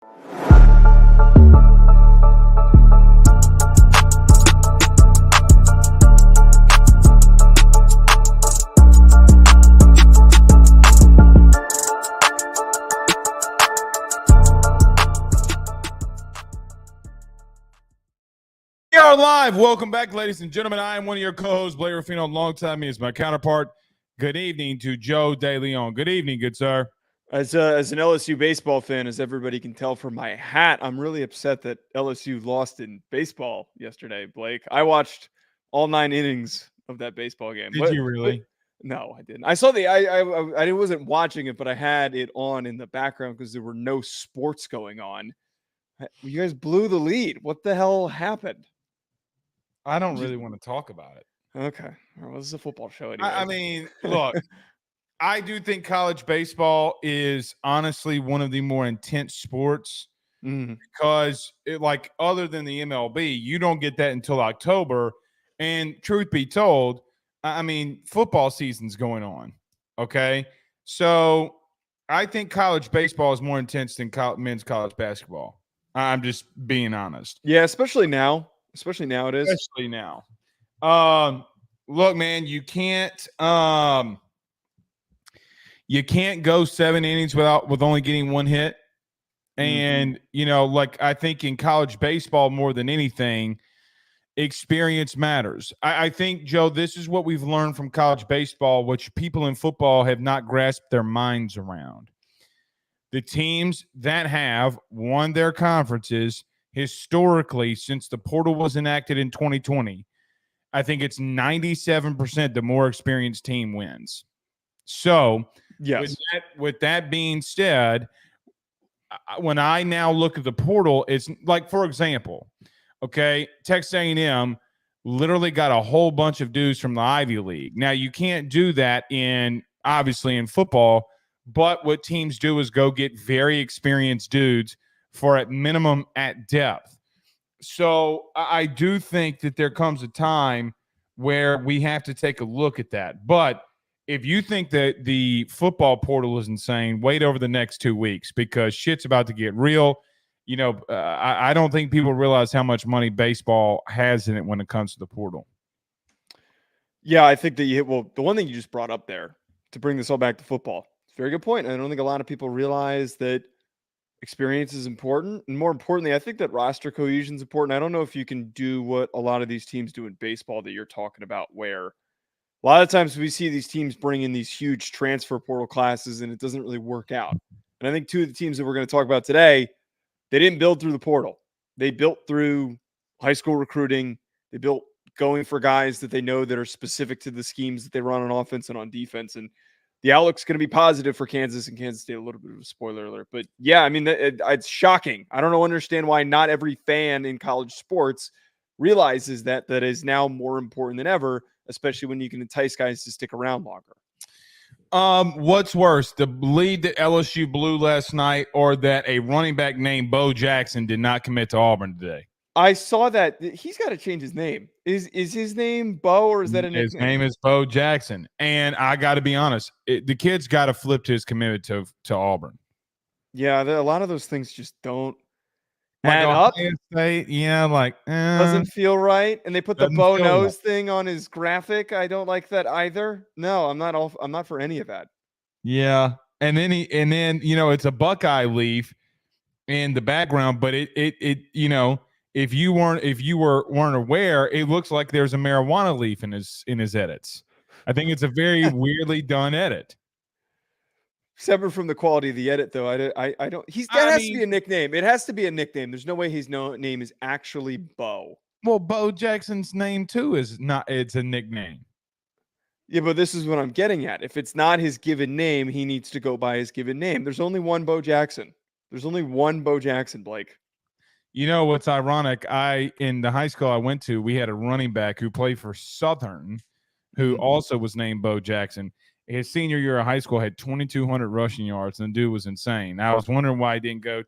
We are live. Welcome back, ladies and gentlemen. I am one of your co-hosts, Blake Ruffino. Alongside me is my counterpart. Good evening to Joe DeLeone. Good evening, good sir. As an LSU baseball fan, as everybody can tell from my hat, I'm really upset that LSU lost in baseball yesterday, Blake. I watched all 9 innings of that baseball game. Did you really? No, I didn't. I saw I wasn't watching it, but I had it on in the background because there were no sports going on. You guys blew the lead. What the hell happened? I don't really want to talk about it. Okay. Well, this is a football show anyway. I mean, look, I do think college baseball is honestly one of the more intense sports because, other than the MLB, you don't get that until October. And truth be told, I mean, football season's going on. Okay. So I think college baseball is more intense than men's college basketball. I'm just being honest. Yeah, especially now. Especially now it is. Especially now. Look, man, you can't go 7 innings with only getting 1 hit. And, I think in college baseball more than anything, experience matters. I think, Joe, this is what we've learned from college baseball, which people in football have not grasped their minds around. The teams that have won their conferences historically since the portal was enacted in 2020, I think it's 97% the more experienced team wins. So, yes. With that being said, when I now look at the portal, it's like, for example, okay, Texas A&M literally got a whole bunch of dudes from the Ivy League. Now, you can't do that obviously in football, but what teams do is go get very experienced dudes for at minimum at depth. So I do think that there comes a time where we have to take a look at that. But if you think that the football portal is insane, wait over the next 2 weeks because shit's about to get real. I don't think people realize how much money baseball has in it when it comes to the portal. Yeah, I think that the one thing you just brought up there to bring this all back to football, it's a very good point. I don't think a lot of people realize that experience is important. And more importantly, I think that roster cohesion is important. I don't know if you can do what a lot of these teams do in baseball that you're talking about, where a lot of times we see these teams bring in these huge transfer portal classes and it doesn't really work out. And I think 2 of the teams that we're going to talk about today, they didn't build through the portal. They built through high school recruiting. They built going for guys that they know that are specific to the schemes that they run on offense and on defense. And the outlook's going to be positive for Kansas and Kansas State. A little bit of a spoiler alert. But yeah, I mean, it's shocking. I don't understand why not every fan in college sports realizes that is now more important than ever, especially when you can entice guys to stick around longer. What's worse, the lead that LSU blew last night or that a running back named Bo Jackson did not commit to Auburn today? I saw that. He's got to change his name. Is his name Bo or is that a nickname? His name is Bo Jackson. And I got to be honest, the kid's got to flip his commitment to Auburn. Yeah, a lot of those things just don't add up. State, doesn't feel right. And they put the Bo nose thing on his graphic. I don't like that either. No, I'm not for any of that. Yeah. And then it's a Buckeye leaf in the background, but if you weren't aware, it looks like there's a marijuana leaf in his edits. I think it's a very weirdly done edit. Separate from the quality of the edit, though, I don't. That has to be a nickname. It has to be a nickname. There's no way his name is actually Bo. Well, Bo Jackson's name too is not. It's a nickname. Yeah, but this is what I'm getting at. If it's not his given name, he needs to go by his given name. There's only one Bo Jackson. There's only one Bo Jackson, Blake. You know what's ironic? In the high school I went to, we had a running back who played for Southern, who also was named Bo Jackson. His senior year of high school had 2,200 rushing yards, and the dude was insane. I was wondering why he didn't go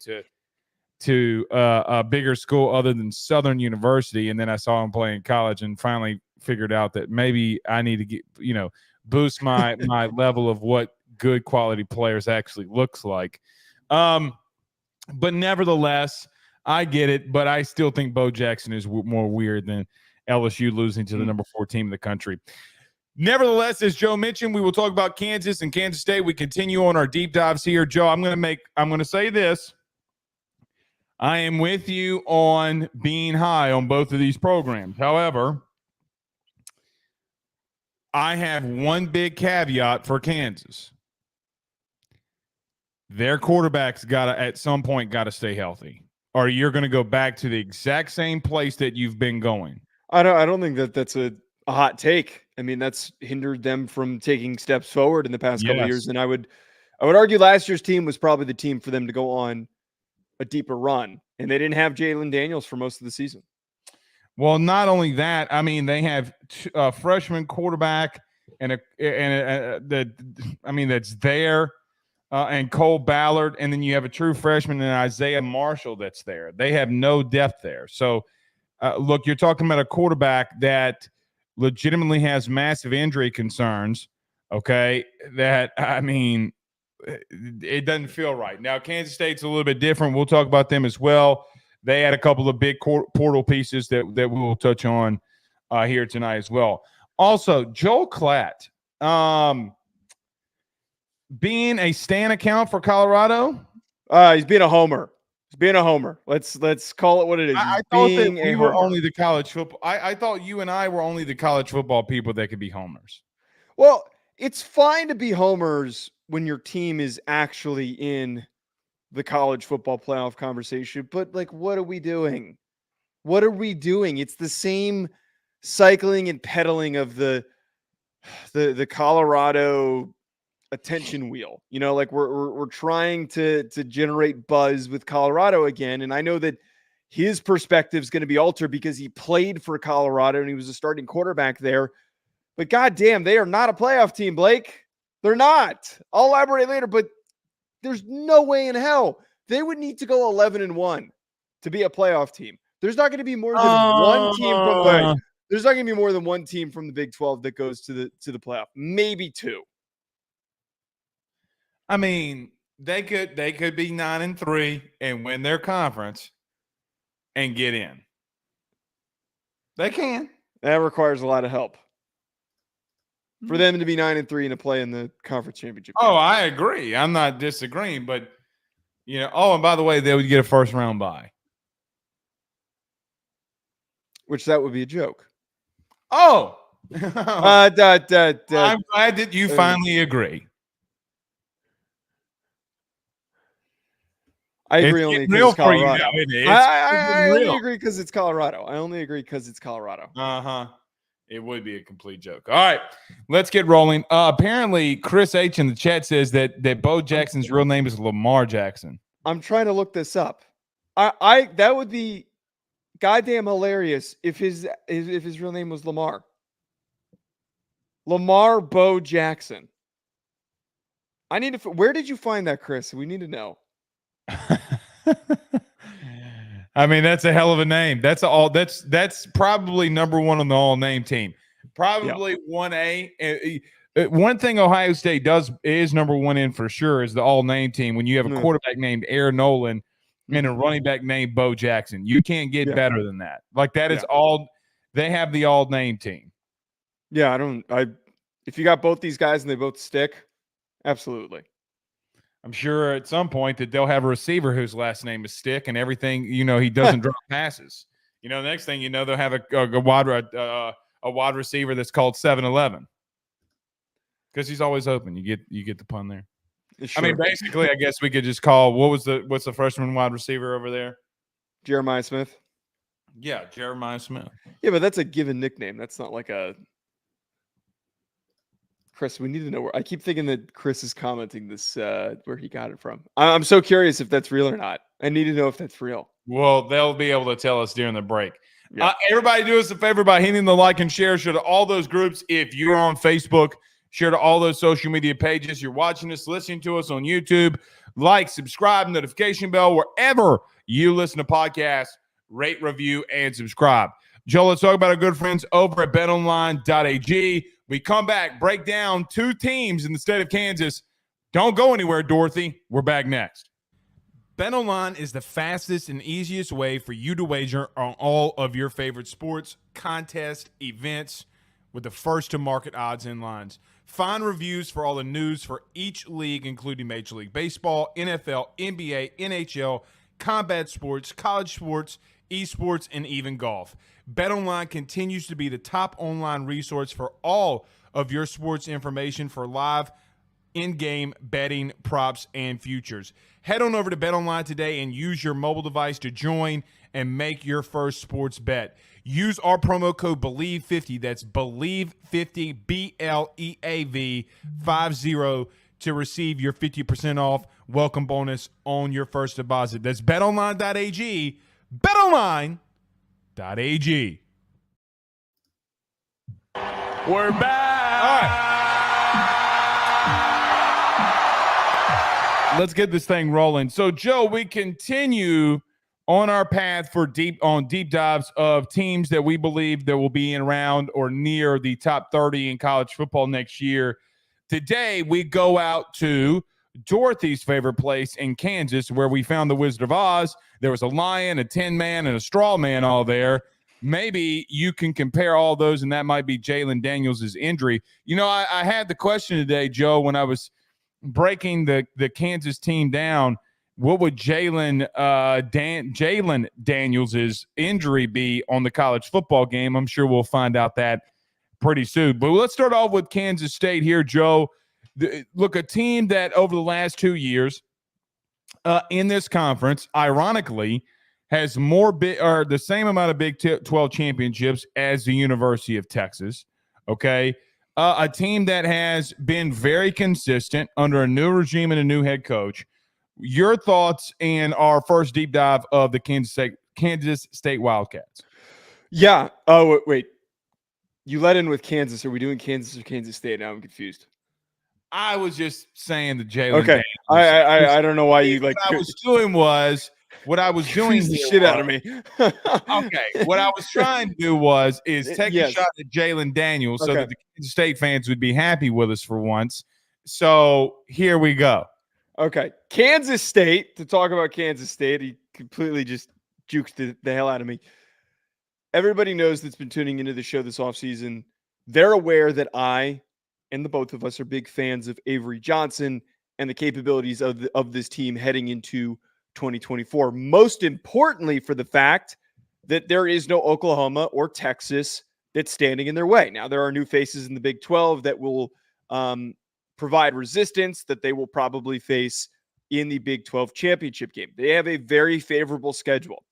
to a bigger school other than Southern University, and then I saw him play in college and finally figured out that maybe I need to boost my level of what good quality players actually looks like. But nevertheless, I get it. But I still think Bo Jackson is more weird than LSU losing to the number 4 team in the country. Nevertheless, as Joe mentioned, we will talk about Kansas and Kansas State. We continue on our deep dives here. Joe, I'm going to say this. I am with you on being high on both of these programs. However, I have one big caveat for Kansas. Their quarterback's at some point got to stay healthy, or you're going to go back to the exact same place that you've been going. I don't think that's a hot take. I mean, that's hindered them from taking steps forward in the past couple of years. And I would argue last year's team was probably the team for them to go on a deeper run, and they didn't have Jalen Daniels for most of the season. Well, not only that, I mean, they have a freshman quarterback that's there. And Cole Ballard, and then you have a true freshman in Isaiah Marshall that's there. They have no depth there. So, look, you're talking about a quarterback that legitimately has massive injury concerns, okay, that, I mean, it doesn't feel right. Now, Kansas State's a little bit different. We'll talk about them as well. They had a couple of big portal pieces that we will touch on here tonight as well. Also, Joel Klatt. Being a Stan account for Colorado? He's being a homer. Let's call it what it is. I thought that we were only the college football. I thought you and I were only the college football people that could be homers. Well, it's fine to be homers when your team is actually in the college football playoff conversation. But like, what are we doing? It's the same cycling and pedaling of the Colorado attention wheel. You know, like we're trying to generate buzz with Colorado again. And I know that his perspective is going to be altered because he played for Colorado and he was a starting quarterback there. But goddamn, they are not a playoff team, Blake. They're not. I'll elaborate later, but there's no way in hell they would need to go 11-1 to be a playoff team. There's not going to be more than one team from there's not going to be more than one team from the Big 12 that goes to the playoff. Maybe 2. I mean, they could be 9-3 and win their conference and get in. They can. That requires a lot of help for them to be 9-3 and to play in the conference championship. Oh, I agree. I'm not disagreeing, but you know. Oh, and by the way, they would get a first round bye, which that would be a joke. Oh, I'm glad that you finally agree. I agree only because it's Colorado. I only agree because it's Colorado. It would be a complete joke. All right, let's get rolling. Apparently, Chris H in the chat says that Bo Jackson's real name is Lamar Jackson. I'm trying to look this up. That would be goddamn hilarious if his real name was Lamar. Lamar Bo Jackson. I need to. Where did you find that, Chris? We need to know. I mean, that's a hell of a name. That's probably number 1 on the all name team. Probably 1A. One thing Ohio State is number 1 in for sure is the all name team. When you have a quarterback named Aaron Nolan and a running back named Bo Jackson, you can't get better than that. Like that is all. They have the all name team. Yeah, if you got both these guys and they both stick, absolutely. I'm sure at some point that they'll have a receiver whose last name is Stick and everything, you know, he doesn't drop passes. You know, the next thing you know, they'll have a wide receiver that's called 7-Eleven because he's always open. You get the pun there. Sure. I mean, basically, I guess we could just call what's the freshman wide receiver over there? Jeremiah Smith. Yeah, Jeremiah Smith. Yeah, but that's a given nickname. That's not like a Chris, we need to know where. I keep thinking that Chris is commenting this where he got it from. I'm so curious if that's real or not. I need to know if that's real. Well, they'll be able to tell us during the break. Yeah. Everybody do us a favor by hitting the like and share to all those groups. If you're on Facebook, share to all those social media pages. You're watching us, listening to us on YouTube. Like, subscribe, notification bell, wherever you listen to podcasts. Rate, review, and subscribe. Joe, let's talk about our good friends over at betonline.ag. We come back, break down 2 teams in the state of Kansas. Don't go anywhere, Dorothy. We're back next. BetOnline is the fastest and easiest way for you to wager on all of your favorite sports, contests, events with the first-to-market odds and lines. Find reviews for all the news for each league, including Major League Baseball, NFL, NBA, NHL, combat sports, college sports, esports, and even golf. BetOnline continues to be the top online resource for all of your sports information for live in-game betting, props, and futures. Head on over to BetOnline today and use your mobile device to join and make your first sports bet. Use our promo code BELIEVE50, that's BELIEVE50, BLEAV 50, to receive your 50% off welcome bonus on your first deposit. That's betonline.ag, betonline.ag. We're back. All right. Let's get this thing rolling. So, Joe, we continue on our path for deep dives of teams that we believe that will be in around or near the top 30 in college football next year. Today, we go out to Dorothy's favorite place in Kansas, where we found the Wizard of Oz. There was a lion, a tin man, and a straw man all there. Maybe you can compare all those, and that might be Jalon Daniels' injury. You know, I had the question today, Joe, when I was breaking the Kansas team down. What would Jalon Daniels' injury be on the college football game? I'm sure we'll find out that pretty soon. But let's start off with Kansas State here, Joe. Look, a team that over the last 2 years in this conference, ironically, has the same amount of Big 12 championships as the University of Texas. Okay. A team that has been very consistent under a new regime and a new head coach. Your thoughts in our first deep dive of the Kansas State Wildcats? Yeah. Oh, wait. You let in with Kansas. Are we doing Kansas or Kansas State? Now I'm confused. I was just saying the Jalon. Okay. I don't know why you like. What I was doing was what I was doing the shit out of me. Okay. What I was trying to do is take a shot at Jalon Daniels so that the Kansas State fans would be happy with us for once. So here we go. Okay. Kansas State, to talk about Kansas State, he completely just juked the hell out of me. Everybody knows that's been tuning into the show this offseason. They're aware that I and the both of us are big fans of Avery Johnson and the capabilities of this team heading into 2024. Most importantly, for the fact that there is no Oklahoma or Texas that's standing in their way. Now, there are new faces in the Big 12 that will provide resistance that they will probably face in the Big 12 championship game. They have a very favorable schedule.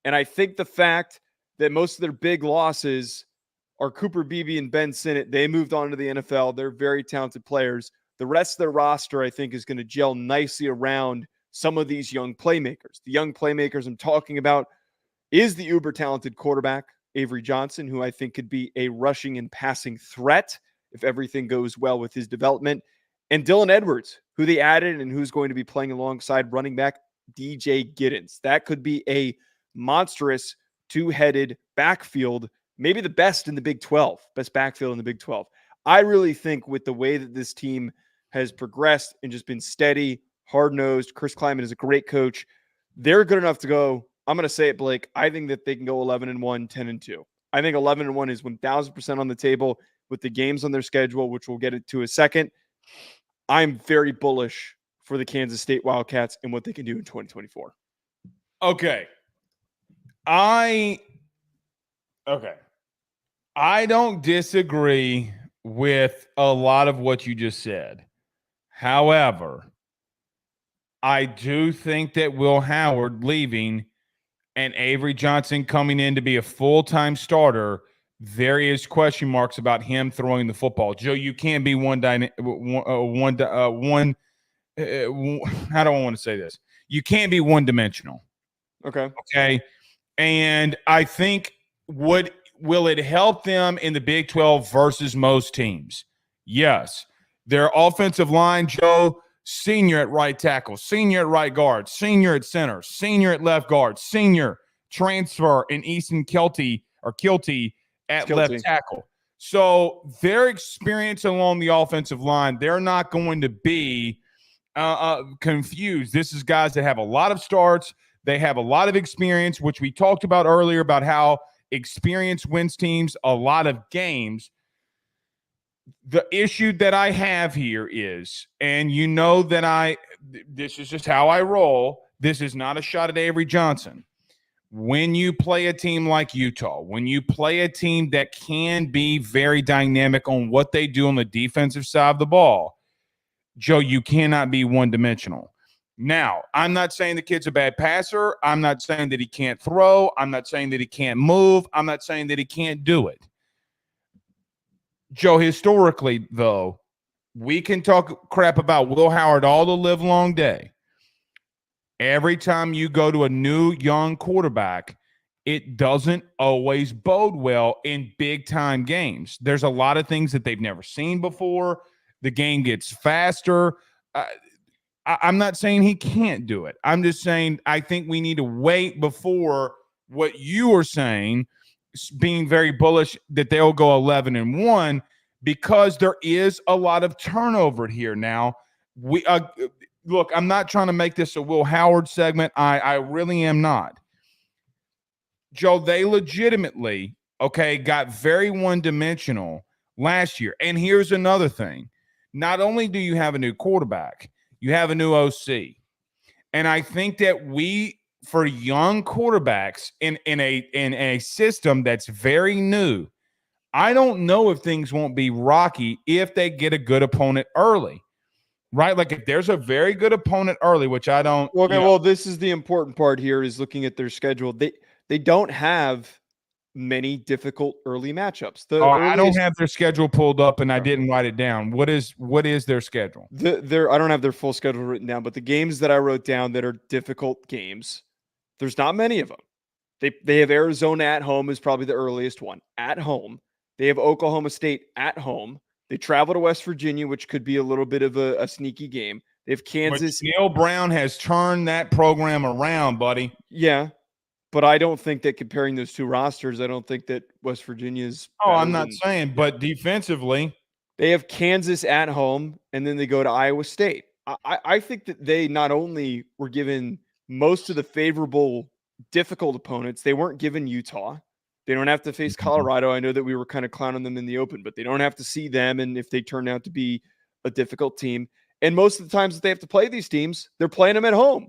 And I think the fact that most of their big losses are Cooper Beebe and Ben Sinnott, they moved on to the NFL. They're very talented players. The rest of their roster, I think, is going to gel nicely around some of these young playmakers. The young playmakers I'm talking about is the uber talented quarterback, Avery Johnson, who I think could be a rushing and passing threat if everything goes well with his development. And Dylan Edwards, who they added and who's going to be playing alongside running back DJ Giddens. That could be a monstrous two-headed backfield, maybe the best in the Big 12, best backfield in the Big 12. I really think with the way that this team has progressed and just been steady, hard-nosed, Chris Kleiman is a great coach. They're good enough to go. I'm going to say it, Blake. I think that they can go 11-1, 10-2. I think 11-1 is 1,000% on the table with the games on their schedule, which we'll get into in a second. I'm very bullish for the Kansas State Wildcats and what they can do in 2024. Okay. I don't disagree with a lot of what you just said. However, I do think that Will Howard leaving and Avery Johnson coming in to be a full-time starter, there is question marks about him throwing the football. Joe, you can't be how do I want to say this? You can't be one-dimensional. Okay. And I think will it help them in the Big 12 versus most teams? Yes. Their offensive line, Joe, senior at right tackle, senior at right guard, senior at center, senior at left guard, senior transfer in Easton Kilty at left tackle. So their experience along the offensive line, they're not going to be confused. This is guys that have a lot of starts. They have a lot of experience, which we talked about earlier about how experience wins teams a lot of games. The issue that I have here is, and you know that this is just how I roll. This is not a shot at Avery Johnson. When you play a team like Utah, when you play a team that can be very dynamic on what they do on the defensive side of the ball, Joe, you cannot be one-dimensional. Now, I'm not saying the kid's a bad passer. I'm not saying that he can't throw. I'm not saying that he can't move. I'm not saying that he can't do it. Joe, historically, though, we can talk crap about Will Howard all the live long day. Every time you go to a new young quarterback, it doesn't always bode well in big-time games. There's a lot of things that they've never seen before. The game gets faster. I'm not saying he can't do it. I'm just saying I think we need to wait before what you are saying, being very bullish that they'll go 11-1, because there is a lot of turnover here now. Look, I'm not trying to make this a Will Howard segment. I really am not. Joe, they legitimately, got very one-dimensional last year. And here's another thing. Not only do you have a new quarterback, you have a new OC. And I think that for young quarterbacks in a system that's very new, I don't know if things won't be rocky if they get a good opponent early. Right? Like if there's a very good opponent early, which I don't. Well, this is the important part here is looking at their schedule. They don't have many difficult early matchups. I don't have their schedule pulled up and I didn't write it down. What is their schedule? I don't have their full schedule written down, but the games that I wrote down that are difficult games, there's not many of them. They have Arizona at home is probably the earliest one. At home. They have Oklahoma State at home. They travel to West Virginia, which could be a little bit of a sneaky game. They have Kansas. Which Neil Brown has turned that program around, buddy. Yeah, but I don't think that comparing those two rosters, I don't think that West Virginia's. I'm not saying, but defensively. They have Kansas at home, and then they go to Iowa State. I think that they not only were given most of the favorable, difficult opponents, they weren't given Utah. They don't have to face Colorado. I know that we were kind of clowning them in the open, but they don't have to see them. And if they turn out to be a difficult team, and most of the times that they have to play these teams, they're playing them at home.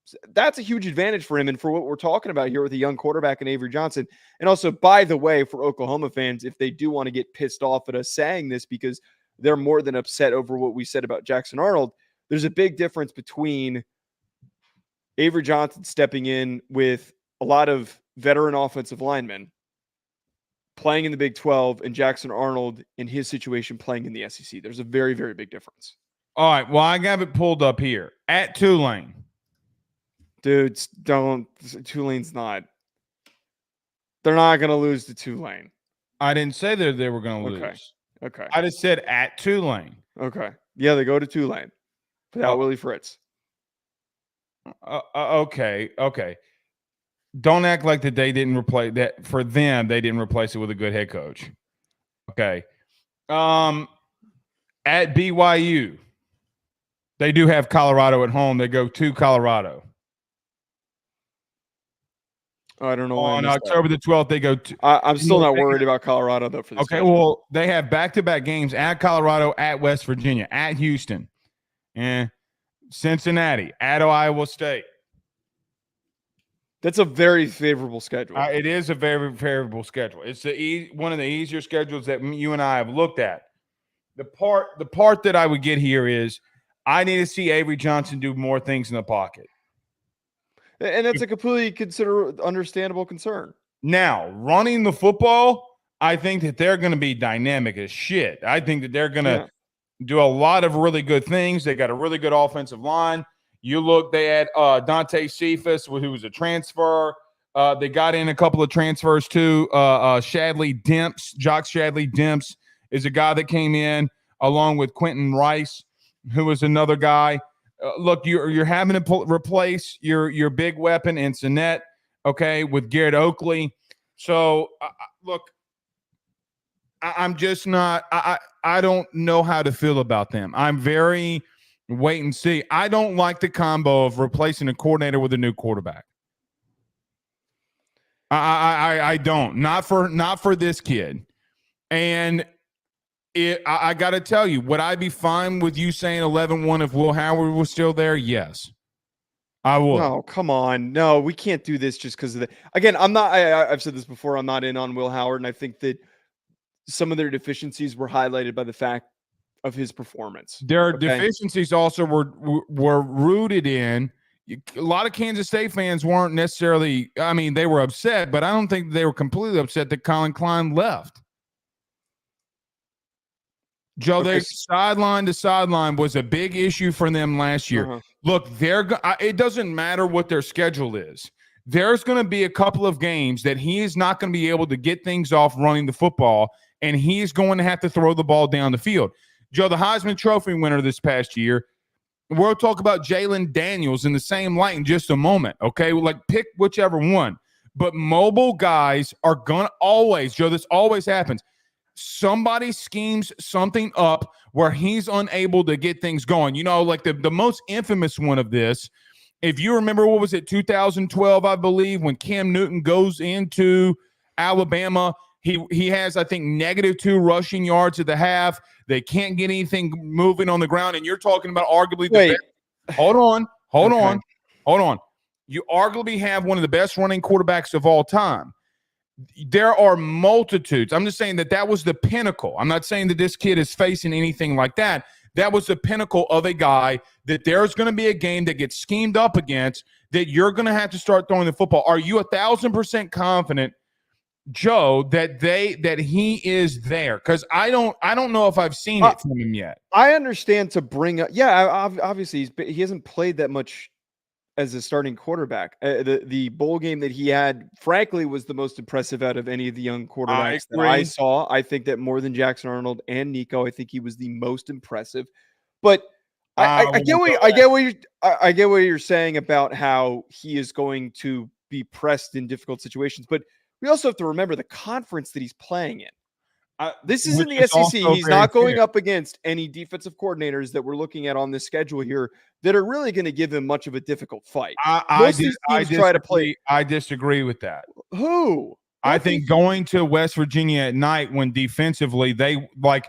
So that's a huge advantage for him. And for what we're talking about here with a young quarterback in Avery Johnson. And also, by the way, for Oklahoma fans, if they do want to get pissed off at us saying this because they're more than upset over what we said about Jackson Arnold, there's a big difference between Avery Johnson stepping in with a lot of veteran offensive linemen playing in the Big 12 and Jackson Arnold in his situation playing in the SEC. There's a very, very big difference. All right. Well, I got it pulled up here at Tulane. Dudes, Tulane's not. They're not going to lose to Tulane. I didn't say that they were going to lose. Okay. I just said at Tulane. Okay. Yeah, they go to Tulane without Willie Fritz. Okay. Don't act like that they didn't replace that for them. They didn't replace it with a good head coach. Okay. At BYU, they do have Colorado at home. They go to Colorado. I don't know. On October the 12th, they go to. I'm still not worried about Colorado, though, for this. Okay, well, they have back-to-back games at Colorado, at West Virginia, at Houston, and Cincinnati, at Iowa State. That's a very favorable schedule. It is a very favorable schedule. It's one of the easier schedules that you and I have looked at. The part that I would get here is I need to see Avery Johnson do more things in the pocket. And that's a completely understandable concern. Now, running the football, I think that they're going to be dynamic as shit. I think that they're going to do a lot of really good things. They got a really good offensive line. You look, they had Dante Cephas, who was a transfer. They got in a couple of transfers too. Shadley Demps, Jock Shadley Demps is a guy that came in along with Quentin Rice, who was another guy. Look, you're having to replace your big weapon in Sinet, okay, with Garrett Oakley. So, look, I'm just not – I don't know how to feel about them. I'm very Wait and see. I don't like the combo of replacing a coordinator with a new quarterback. I don't. Not for this kid. And I got to tell you, would I be fine with you saying 11-1 if Will Howard was still there? Yes, I would. No, come on. No, we can't do this just because of the. Again, I'm not. I've said this before. I'm not in on Will Howard, and I think that some of their deficiencies were highlighted by the fact of his performance. Their deficiencies also were rooted in. A lot of Kansas State fans weren't necessarily. I mean, they were upset, but I don't think they were completely upset that Colin Klein left. Joe, they sideline to sideline was a big issue for them last year. Look, it doesn't matter what their schedule is. There's going to be a couple of games that he is not going to be able to get things off running the football, and he's going to have to throw the ball down the field. Joe, the Heisman Trophy winner this past year, we'll talk about Jalen Daniels in the same light in just a moment, okay? Like, pick whichever one. But mobile guys are going to always, Joe, this always happens. Somebody schemes something up where he's unable to get things going. You know, like the most infamous one of this, if you remember, what was it, 2012, I believe, when Cam Newton goes into Alabama, he has, I think, -2 rushing yards at the half. They can't get anything moving on the ground, and you're talking about arguably the best. Hold on. You arguably have one of the best running quarterbacks of all time. There are multitudes. I'm just saying that was the pinnacle. I'm not saying that this kid is facing anything like that. That was the pinnacle of a guy that there's going to be a game that gets schemed up against that you're going to have to start throwing the football. Are you 1,000% confident, Joe, that he is there? Because I don't know if I've seen it from him yet. I understand to bring up. Yeah, obviously he hasn't played that much as a starting quarterback. The bowl game that he had, frankly, was the most impressive out of any of the young quarterbacks that I saw. I think that more than Jackson Arnold and Nico, I think he was the most impressive. But I get what you're saying about how he is going to be pressed in difficult situations. But we also have to remember the conference that he's playing in. This is in the SEC. He's not going up against any defensive coordinators that we're looking at on this schedule here that are really going to give him much of a difficult fight. I disagree with that. Who? I think going to West Virginia at night when defensively they like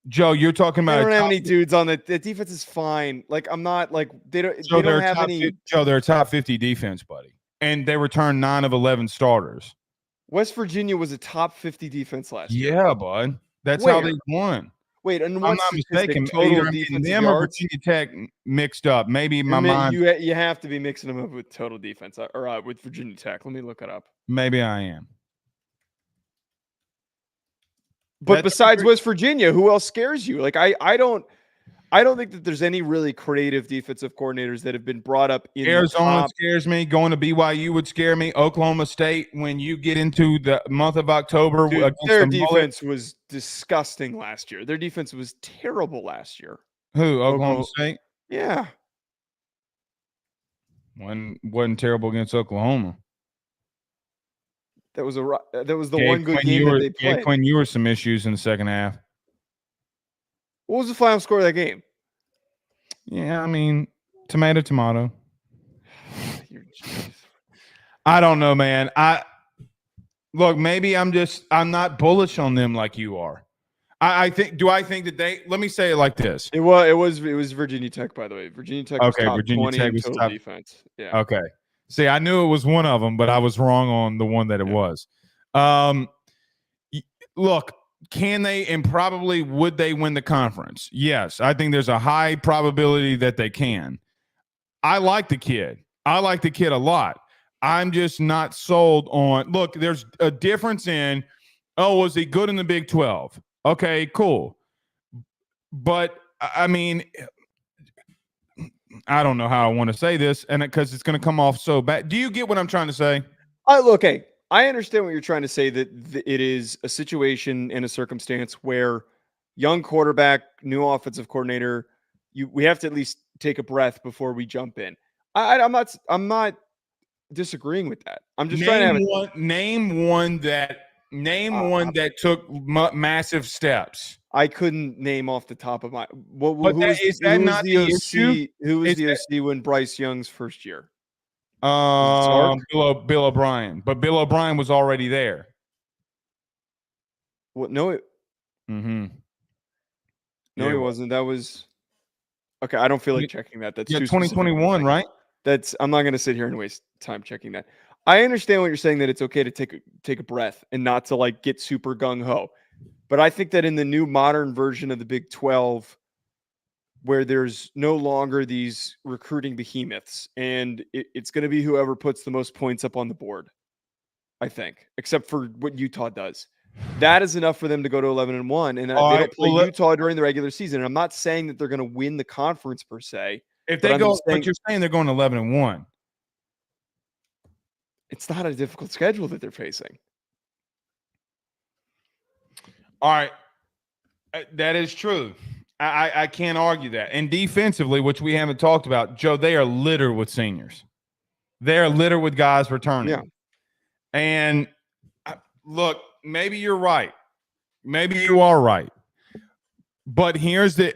Joe, you're talking about. They don't have any dudes on the defense is fine. Like I'm not like they don't have any. Joe, they're a top 50 defense, buddy, and they returned 9 of 11 starters. West Virginia was a top 50 defense last year. Yeah, bud. That's how they won. Wait, and I'm not mistaken. Either them or Virginia Tech mixed up. Maybe my mind. You have to be mixing them up with total defense or with Virginia Tech. Let me look it up. Maybe I am. But besides West Virginia, who else scares you? Like I don't think that there's any really creative defensive coordinators that have been brought up in Arizona scares me. Going to BYU would scare me. Oklahoma State, when you get into the month of October, dude, their defense was disgusting last year. Their defense was terrible last year. Who? Oklahoma State? Yeah. Wasn't terrible against Oklahoma. That was the one good game that they played. Gave Quinn Ewers some issues in the second half. What was the final score of that game? Yeah, I mean, tomato. I don't know, man. Look, maybe I'm not bullish on them like you are. I think that let me say it like this. It was Virginia Tech, by the way. Virginia Tech was top Virginia 20 Tech in was total top defense. Yeah. Okay. See, I knew it was one of them, but I was wrong on the one that it was. Look, can they and probably would they win the conference? Yes, I think there's a high probability that they can. I like the kid. I like the kid a lot. I'm just not sold on. Look, there's a difference in, was he good in the Big 12? Okay, cool. But, I mean, I don't know how I want to say this, and because it's going to come off so bad. Do you get what I'm trying to say? Okay. I understand what you're trying to say, that it is a situation and a circumstance where young quarterback, new offensive coordinator, we have to at least take a breath before we jump in. I'm not disagreeing with that. I'm just trying to name one that took massive steps. I couldn't name off the top of my. Who But was is that not the issue? Who was Is the that- OC when Bryce Young's first year? Was it Sark? Bill O'Brien, but Bill O'Brien was already there. What? No, Mm-hmm. no, he wasn't. That was okay. I don't feel like checking that. That's too specific. 2021, right? I'm not going to sit here and waste time checking that. I understand what you're saying, that it's okay to take a breath and not to like get super gung ho. But I think that in the new modern version of the Big 12, where there's no longer these recruiting behemoths, and it's going to be whoever puts the most points up on the board, I think, except for what Utah does. That is enough for them to go to 11-1, and they don't play Utah during the regular season. And I'm not saying that they're going to win the conference per se. If they go, but you're saying they're going 11-1. It's not a difficult schedule that they're facing. All right, that is true. I can't argue that. And defensively, which we haven't talked about, Joe, they are littered with seniors. They are littered with guys returning. Yeah. And look, maybe you're right. Maybe you are right. But here's the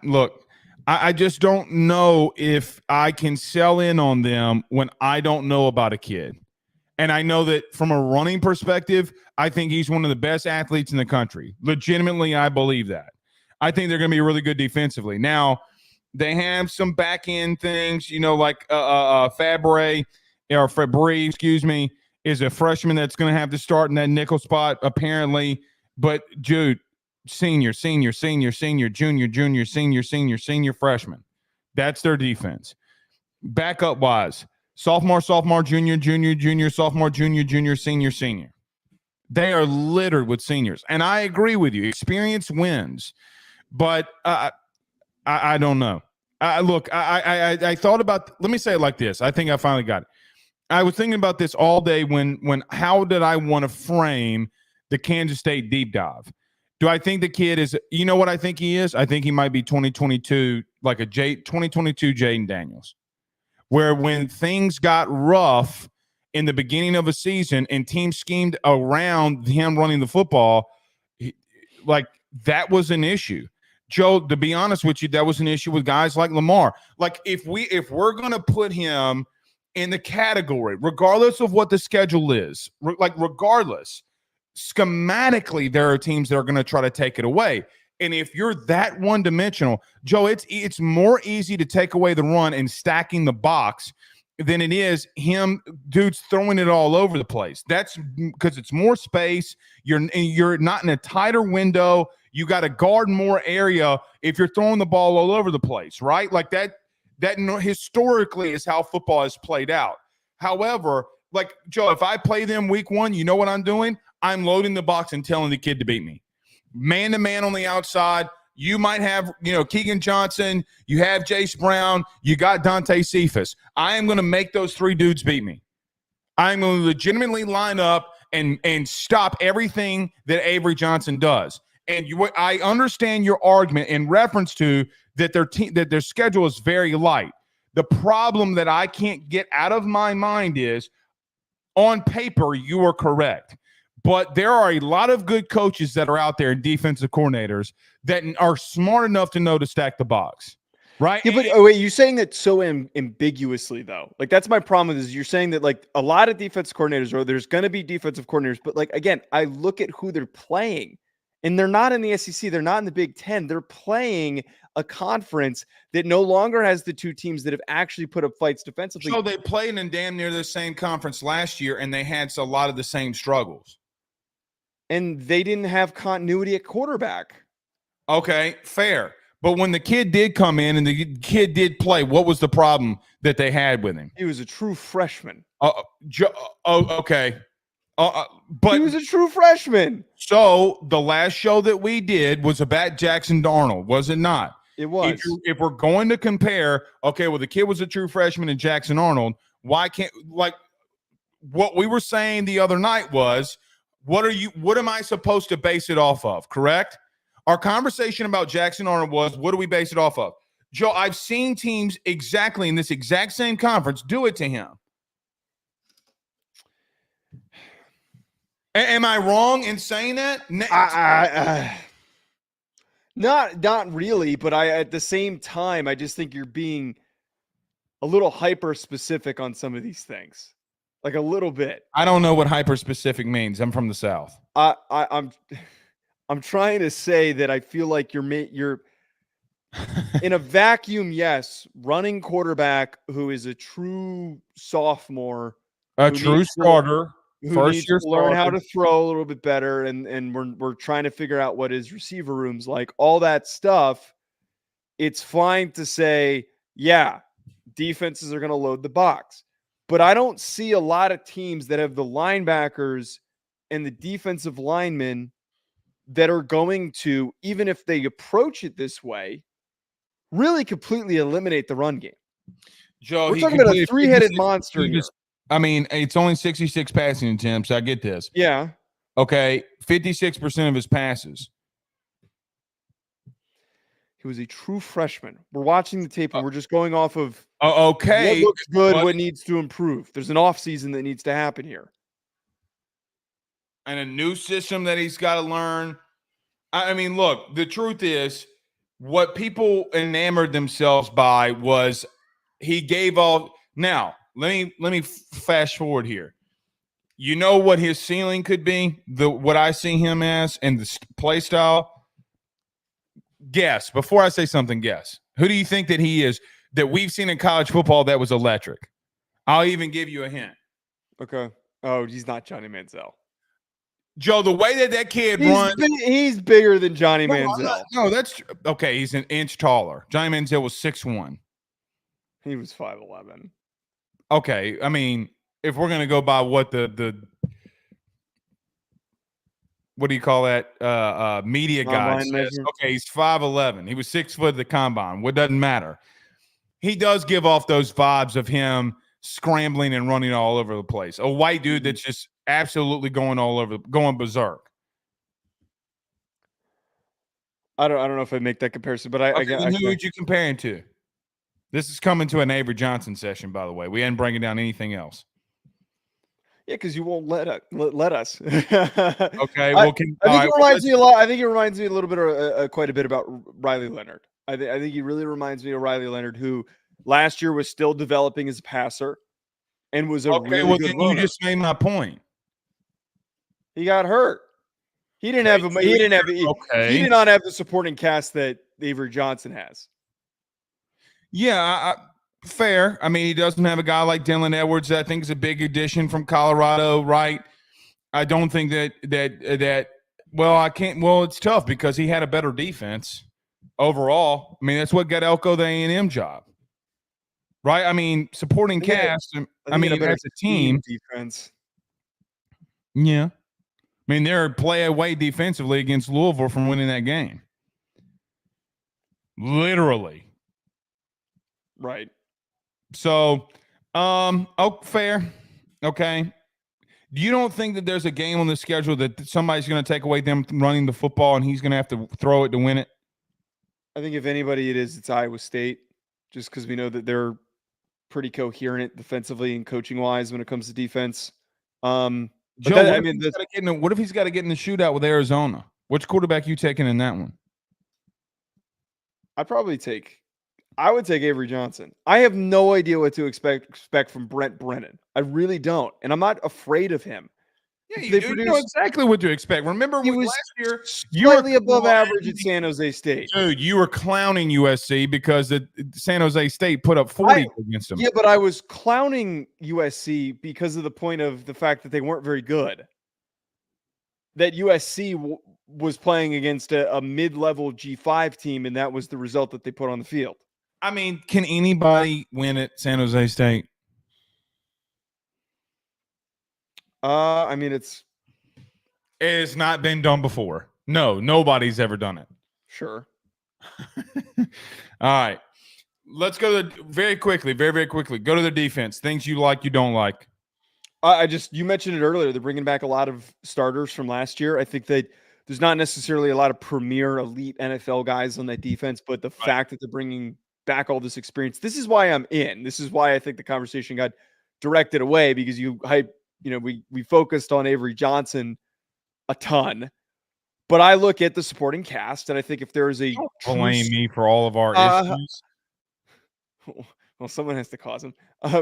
look. I just don't know if I can sell in on them when I don't know about a kid. And I know that from a running perspective, I think he's one of the best athletes in the country. Legitimately, I believe that. I think they're going to be really good defensively. Now, they have some back end things, like Fabry, excuse me, is a freshman that's going to have to start in that nickel spot, apparently. But, Jude, senior, junior, senior, freshman. That's their defense. Backup wise, sophomore, junior, sophomore, junior, senior. They are littered with seniors. And I agree with you. Experience wins. But I don't know. Look, I thought about, let me say it like this. I think I finally got it. I was thinking about this all day when how did I want to frame the Kansas State deep dive? Do I think the kid is, you know what I think he is? I think he might be 2022, like a 2022 Jaden Daniels, where when things got rough in the beginning of a season and teams schemed around him running the football, like that was an issue. Joe, to be honest with you, that was an issue with guys like Lamar. Like if we're going to put him in the category, regardless of what the schedule is, regardless, schematically, there are teams that are going to try to take it away. And if you're that one-dimensional, Joe, it's more easy to take away the run and stacking the box than it is him, dudes throwing it all over the place. That's because it's more space. You're not in a tighter window. You got to guard more area if you're throwing the ball all over the place, right? Like that historically is how football has played out. However, like, Joe, if I play them week one, you know what I'm doing? I'm loading the box and telling the kid to beat me. Man-to-man on the outside. You might have, Keegan Johnson. You have Jace Brown. You got Dante Cephas. I am going to make those three dudes beat me. I'm going to legitimately line up and stop everything that Avery Johnson does. And I understand your argument in reference to that their schedule is very light. The problem that I can't get out of my mind is, on paper, you are correct. But there are a lot of good coaches that are out there and defensive coordinators that are smart enough to know to stack the box, right? Yeah, but wait, you're saying that so ambiguously, though. Like, that's my problem with this. You're saying that, like, a lot of defensive coordinators, or there's going to be defensive coordinators, but, like, again, I look at who they're playing, and they're not in the SEC. They're not in the Big Ten. They're playing a conference that no longer has the two teams that have actually put up fights defensively. So they played in damn near the same conference last year, and they had a lot of the same struggles. And they didn't have continuity at quarterback. Okay, fair. But when the kid did come in and the kid did play, what was the problem that they had with him? He was a true freshman. Okay. But he was a true freshman. So the last show that we did was about Jackson Darnold, was it not? It was. If we're going to compare, okay, well, the kid was a true freshman and Jackson Arnold, why can't, like, what we were saying the other night was, what am I supposed to base it off of, correct? Our conversation about Jackson Arnold was, what do we base it off of? Joe, I've seen teams exactly in this exact same conference do it to him. Am I wrong in saying that? Not really, but at the same time, I just think you're being a little hyper specific on some of these things, like a little bit. I don't know what hyper specific means. I'm from the South. I'm trying to say that I feel like you're in a vacuum. Yes, running quarterback who is a true sophomore, A true starter. who First needs year to learn how starter. to throw a little bit better, and we're trying to figure out what his receiver room's like. All that stuff. It's fine to say, yeah, defenses are going to load the box, but I don't see a lot of teams that have the linebackers and the defensive linemen that are going to, even if they approach it this way, really completely eliminate the run game. Joe, We're talking about a three-headed monster here. I mean, it's only 66 passing attempts. I get this. Yeah. Okay, 56% of his passes. He was a true freshman. We're watching the tape and we're just going off of Okay. what looks good, what needs to improve. There's an offseason that needs to happen here. And a new system that he's got to learn. I mean, look, the truth is what people enamored themselves by was he gave all. Now, let me fast forward here. You know what his ceiling could be? What I see him as and the play style? Guess. Before I say something, guess. Who do you think that he is that we've seen in college football that was electric? I'll even give you a hint. Okay. Oh, he's not Johnny Manziel. Joe, the way that kid runs. He's bigger than Johnny Manziel. No, that's okay. He's an inch taller. Johnny Manziel was 6'1". He was 5'11". Okay. I mean, if we're going to go by what the what do you call that? Media guy says. Okay, he's 5'11". He was 6 foot at the combine. What doesn't matter. He does give off those vibes of him scrambling and running all over the place. A white dude that's just absolutely going all over, going berserk. I don't know if I make that comparison, but who would you compare him to? This is coming to an Avery Johnson session, by the way. We ain't bringing down anything else. Yeah, because you won't let us. Okay, well, I think it reminds me a little bit, quite a bit about Riley Leonard. I think he really reminds me of Riley Leonard, who last year was still developing as a passer and was a really good runner. You just made my point. He got hurt. He did not have the supporting cast that Avery Johnson has. Yeah, fair. I mean, he doesn't have a guy like Dylan Edwards that I think is a big addition from Colorado, right? I don't think that well, it's tough because he had a better defense overall. I mean, that's what got Elko the A&M job. Right? I mean, supporting cast, I mean, as a team defense. Yeah. I mean, they're play away defensively against Louisville from winning that game. Literally. Right. So, fair. Okay. You don't think that there's a game on the schedule that somebody's going to take away them running the football and he's going to have to throw it to win it? I think if anybody it's Iowa State, just because we know that they're pretty coherent defensively and coaching wise when it comes to defense. Joe, what if he's got to get in the shootout with Arizona? Which quarterback you taking in that one? I would take Avery Johnson. I have no idea what to expect from Brent Brennan. I really don't. And I'm not afraid of him. Yeah, you know exactly what to expect. Remember last year, slightly above average at San Jose State. Dude, you were clowning USC because San Jose State put up 40 against them. Yeah, but I was clowning USC because of the point of the fact that they weren't very good. That USC was playing against a mid-level G5 team, and that was the result that they put on the field. I mean, can anybody win at San Jose State? I mean, it has not been done before. No, nobody's ever done it. Sure. All right. Let's go to very quickly. Go to the defense. Things you like, you don't like. You mentioned it earlier. They're bringing back a lot of starters from last year. I think that there's not necessarily a lot of premier elite NFL guys on that defense, but the fact that they're bringing back all this experience, this is why I'm in. This is why I think the conversation got directed away because we focused on Avery Johnson a ton. But I look at the supporting cast, and I think if there is a Don't true blame me for all of our issues. well, someone has to cause them.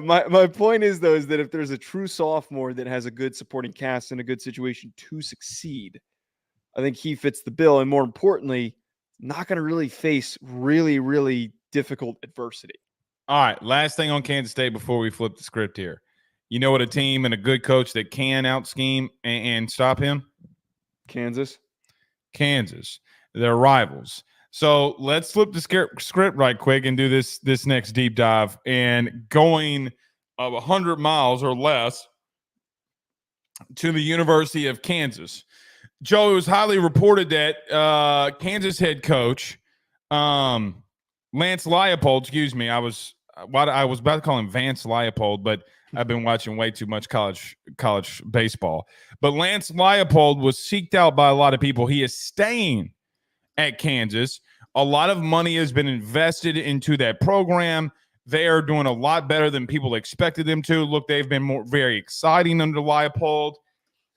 My point is, though, is that if there's a true sophomore that has a good supporting cast and a good situation to succeed, I think he fits the bill. And more importantly, not going to really face really, really difficult adversity. All right, last thing on Kansas State before we flip the script here. You know what a team and a good coach that can out-scheme and stop him? Kansas. They're rivals. So let's flip the script right quick and do this next deep dive. And going 100 miles or less to the University of Kansas. Joe, it was highly reported that Kansas head coach Lance Leipold, excuse me, I was about to call him Vance Leipold, but I've been watching way too much college baseball. But Lance Leipold was seeked out by a lot of people. He is staying at Kansas. A lot of money has been invested into that program. They are doing a lot better than people expected them to. Look, they've been very exciting under Leipold.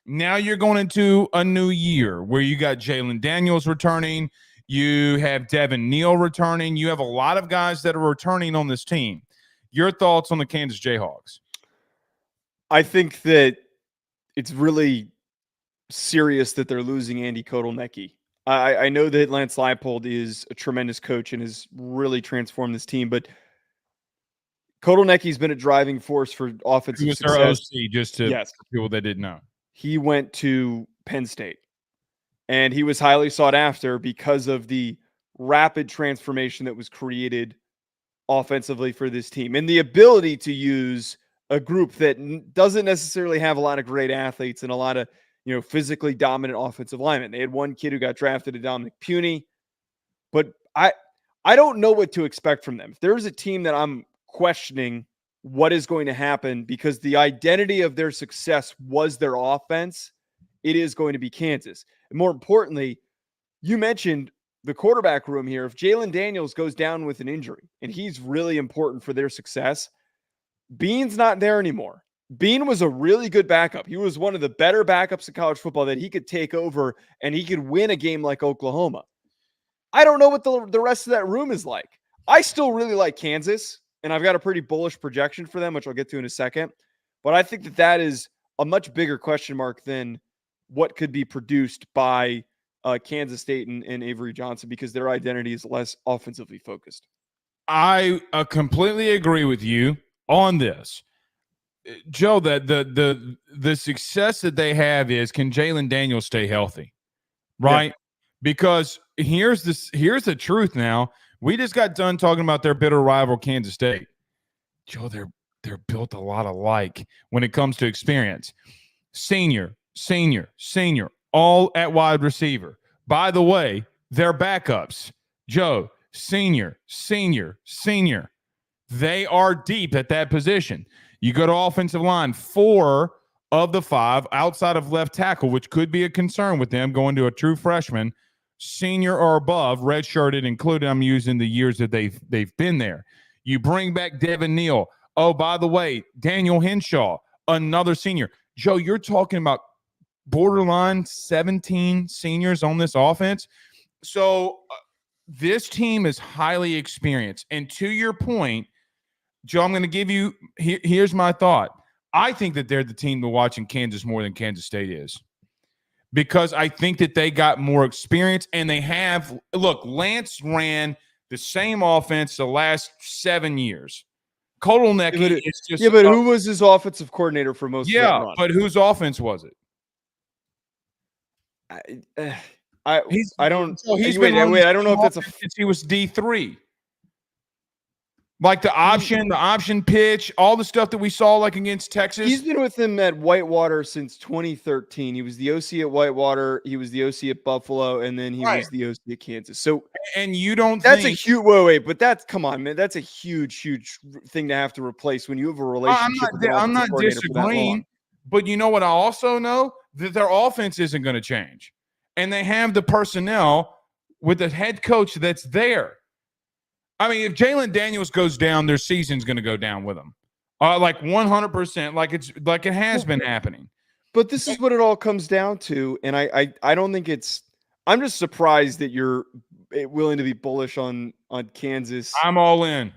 Now you're going into a new year where you got Jalon Daniels returning. You have Devin Neal returning. You have a lot of guys that are returning on this team. Your thoughts on the Kansas Jayhawks? I think that it's really serious that they're losing Andy Kotelnicki. I know that Lance Leipold is a tremendous coach and has really transformed this team, but Kotelnicki's been a driving force for offensive success. Their OC, just to people that didn't know. He went to Penn State, and he was highly sought after because of the rapid transformation that was created offensively for this team and the ability to use a group that doesn't necessarily have a lot of great athletes and a lot of, physically dominant offensive linemen. They had one kid who got drafted, Dominic Puny, but I don't know what to expect from them. If there's a team that I'm questioning what is going to happen because the identity of their success was their offense, it is going to be Kansas. And more importantly, you mentioned the quarterback room here. If Jalon Daniels goes down with an injury and he's really important for their success, Bean's not there anymore. Bean was a really good backup. He was one of the better backups in college football that he could take over and he could win a game like Oklahoma. I don't know what the rest of that room is like. I still really like Kansas, and I've got a pretty bullish projection for them, which I'll get to in a second. But I think that is a much bigger question mark than what could be produced by Kansas State and Avery Johnson because their identity is less offensively focused. I completely agree with you on this. Joe, that the success that they have is, can Jalon Daniels stay healthy? Right? Yeah. Because here's the truth now. We just got done talking about their bitter rival, Kansas State. Joe, they're built a lot alike when it comes to experience. Senior, all at wide receiver. By the way, their backups, Joe, senior. They are deep at that position. You go to offensive line, 4 of the 5 outside of left tackle, which could be a concern with them going to a true freshman, senior or above, redshirted included. I'm using the years that they've been there. You bring back Devin Neal. Oh, by the way, Daniel Henshaw, another senior. Joe, you're talking about borderline 17 seniors on this offense. So this team is highly experienced. And to your point, Joe, I'm going to give you here's my thought. I think that they're the team to watch in Kansas more than Kansas State is, because I think that they got more experience and they have – look, Lance ran the same offense the last 7 years. Kotelnicki is just – yeah, but who was his offensive coordinator for most of that run? Yeah, but whose offense was it? I don't – I don't know if that's a – he was D3. Like the option pitch, all the stuff that we saw like against Texas. He's been with them at Whitewater since 2013. He was the OC at Whitewater. He was the OC at Buffalo, and then he was the OC at Kansas. So, and you don't that's think, a huge wait, but that's, come on, man, that's a huge thing to have to replace when you have a relationship. I'm not disagreeing, but you know what? I also know that their offense isn't going to change, and they have the personnel with the head coach that's there. I mean, if Jalon Daniels goes down, their season's going to go down with him, like 100%, like it has been happening. But this is what it all comes down to, and I don't think it's I'm just surprised that you're willing to be bullish on Kansas. I'm all in.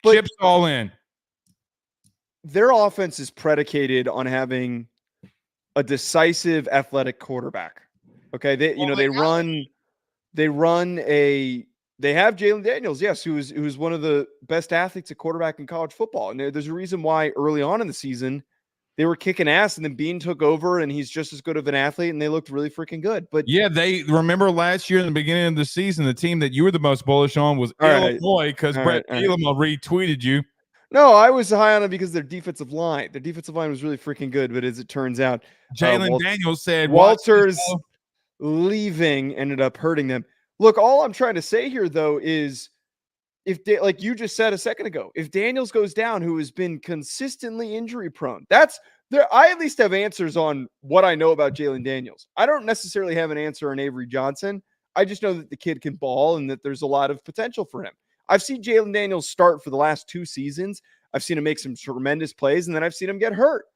But Chip's all in. their offense is predicated on having a decisive athletic quarterback. Okay. They have Jalon Daniels, yes, who's one of the best athletes at quarterback in college football. And there's a reason why early on in the season they were kicking ass, and then Bean took over, and he's just as good of an athlete, and they looked really freaking good. But yeah, they remember last year in the beginning of the season, the team that you were the most bullish on was Illinois because Brett Bielema retweeted you. No, I was high on it because their defensive line. Their defensive line was really freaking good, but as it turns out, Jalon Daniels said Walter's leaving ended up hurting them. Look, all I'm trying to say here, though, is like you just said a second ago, if Daniels goes down, who has been consistently injury prone, that's there. I at least have answers on what I know about Jalon Daniels. I don't necessarily have an answer on Avery Johnson. I just know that the kid can ball and that there's a lot of potential for him. I've seen Jalon Daniels start for the last 2 seasons. I've seen him make some tremendous plays, and then I've seen him get hurt.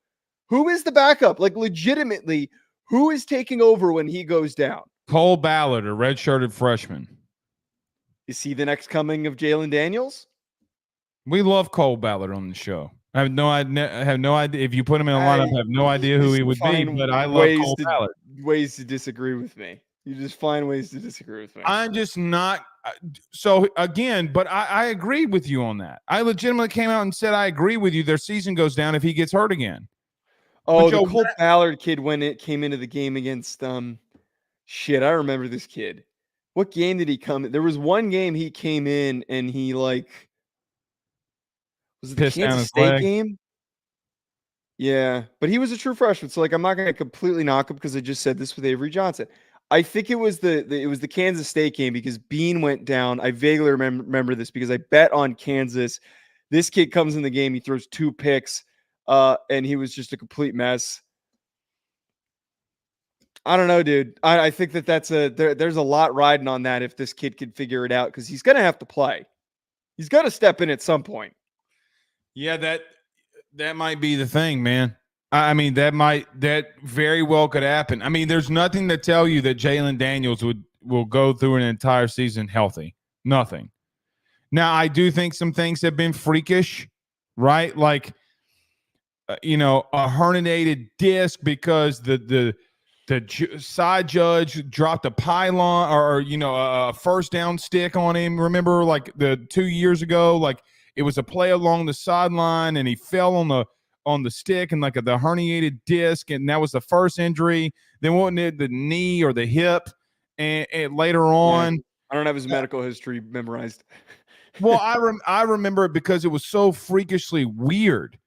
Who is the backup? Like, legitimately, who is taking over when he goes down? Cole Ballard, a red-shirted freshman. Is he the next coming of Jalon Daniels? We love Cole Ballard on the show. I have no idea. If you put him in a lineup, I have no idea who he would be, but I love Cole Ballard. Ways to disagree with me. You just find ways to disagree with me. I'm just not. So again, but I agree with you on that. I legitimately came out and said I agree with you. Their season goes down if he gets hurt again. Oh, the Cole Ballard kid when it came into the game against shit. I remember this kid. What game did he come in? There was one game he came in and he was it the Kansas State game? Yeah, but he was a true freshman, so like I'm not going to completely knock him because I just said this with Avery Johnson. I think it was the Kansas State game because Bean went down. I vaguely remember this because I bet on Kansas. This kid comes in the game, he throws 2 picks, and he was just a complete mess. I don't know, dude. I think that's there's a lot riding on that if this kid can figure it out because he's going to have to play. He's got to step in at some point. Yeah, that might be the thing, man. I mean, that very well could happen. I mean, there's nothing to tell you that Jalon Daniels will go through an entire season healthy. Nothing. Now, I do think some things have been freakish, right? Like, a herniated disc because the side judge dropped a pylon or a first down stick on him. Remember, like the 2 years ago, like it was a play along the sideline and he fell on the stick and like the herniated disc, and that was the first injury. Then wasn't it the knee or the hip? And later on, I don't have his medical history memorized. Well, I remember it because it was so freakishly weird,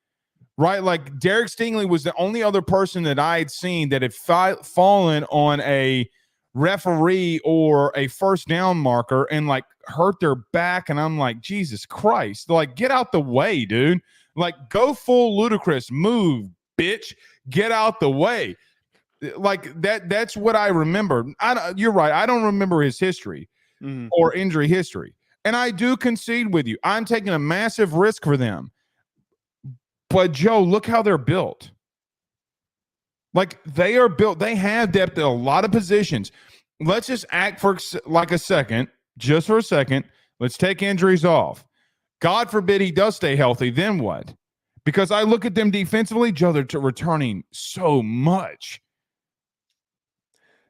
right? Like Derek Stingley was the only other person that I had seen that had fallen on a referee or a first down marker and like hurt their back, and I'm like, Jesus Christ, like get out the way, dude. Like, go full ludicrous. Move, bitch. Get out the way. Like, that's what I remember. You're right. I don't remember his history or injury history. And I do concede with you. I'm taking a massive risk for them. But, Joe, look how they're built. Like, they are built. They have depth at a lot of positions. Let's just act for like a second, just for a second. Let's take injuries off. God forbid he does stay healthy, then what? Because I look at them defensively, Joe, they're returning so much.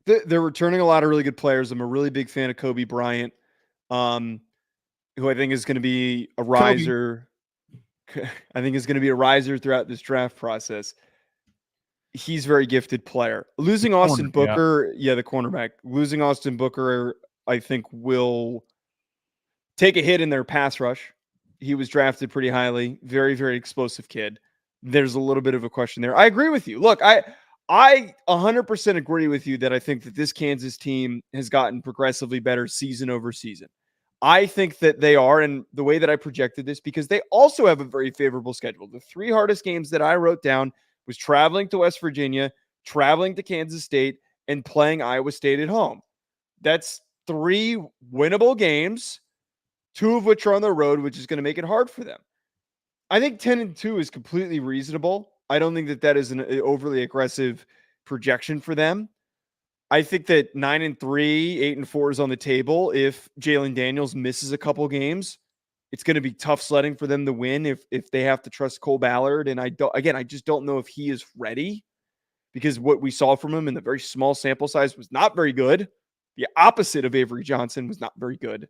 They're returning a lot of really good players. I'm a really big fan of Kobe Bryant, who I think is going to be a riser. I think is going to be a riser throughout this draft process. He's a very gifted player. Losing Austin Booker, the cornerback. Losing Austin Booker, I think, will take a hit in their pass rush. He was drafted pretty highly. Very, very explosive kid. There's a little bit of a question there. I agree with you. Look, I 100% agree with you that I think that this Kansas team has gotten progressively better season over season. I think that they are, and the way that I projected this, because they also have a very favorable schedule. The 3 hardest games that I wrote down was traveling to West Virginia, traveling to Kansas State, and playing Iowa State at home. That's 3 winnable games, 2 of which are on the road, which is going to make it hard for them. I think 10-2 is completely reasonable. I don't think that is an overly aggressive projection for them. I think that 9-3, 8-4 is on the table. If Jalon Daniels misses a couple games, it's going to be tough sledding for them to win if they have to trust Cole Ballard. And I just don't know if he is ready, because what we saw from him in the very small sample size was not very good. The opposite of Avery Johnson was not very good.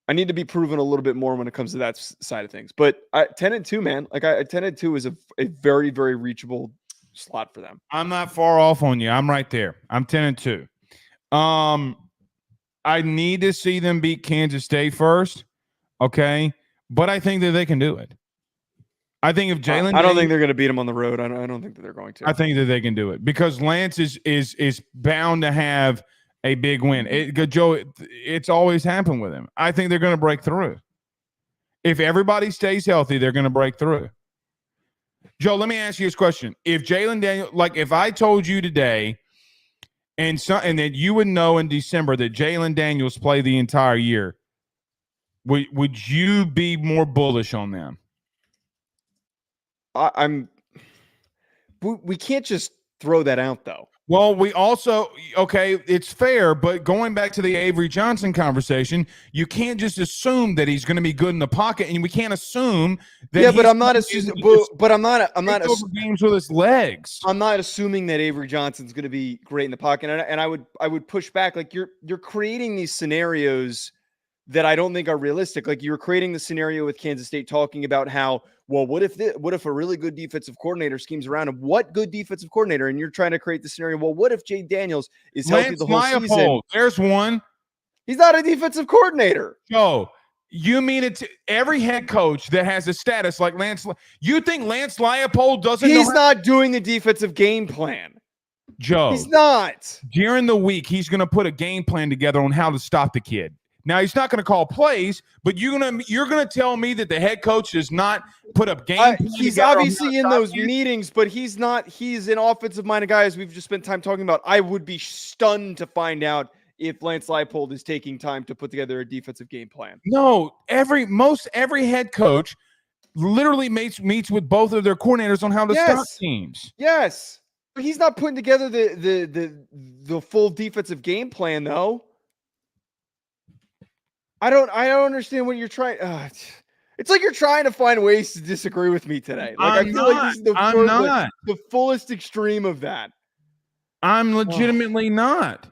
I need to be proven a little bit more when it comes to that side of things. But 10-2, man, 10-2 is a very, very reachable slot for them. I'm not far off on you. I'm right there. I'm 10-2. I need to see them beat Kansas State first. Okay. But I think that they can do it. I think if Jalon, I don't think they're going to beat them on the road. I don't think that they're going to. I think that they can do it because Lance is bound to have a big win. It's always happened with him. I think they're going to break through. If everybody stays healthy, they're going to break through. Joe, let me ask you this question. If Jalon Daniels, if I told you today and that you would know in December that Jalon Daniels play the entire year, would you be more bullish on them? We can't just throw that out, though. Well, we also, it's fair, but going back to the Avery Johnson conversation, you can't just assume that he's going to be good in the pocket, and we can't assume that. Yeah, but I'm not assuming. But I'm not games with his legs. I'm not assuming that Avery Johnson's going to be great in the pocket, and I would push back. You're creating these scenarios that I don't think are realistic. You were creating the scenario with Kansas State, talking about how, well, what if a really good defensive coordinator schemes around him? What good defensive coordinator? And you're trying to create the scenario. Well, what if Jay Daniels is healthy the whole season? There's one. He's not a defensive coordinator. Joe, you mean it? Every head coach that has a status like Lance, you think Lance Leipold doesn't? He's not doing the defensive game plan. Joe, he's not. During the week, he's going to put a game plan together on how to stop the kid. Now, he's not going to call plays, but you're gonna tell me that the head coach does not put up game plan. He's obviously in those meetings, but he's not. He's an offensive-minded guy, as we've just spent time talking about. I would be stunned to find out if Lance Leipold is taking time to put together a defensive game plan. No, every head coach literally meets with both of their coordinators on how to stop teams. Yes, but he's not putting together the full defensive game plan, though. I don't understand what you're trying. It's like you're trying to find ways to disagree with me today. I feel like this is the fullest extreme of that. I'm legitimately not.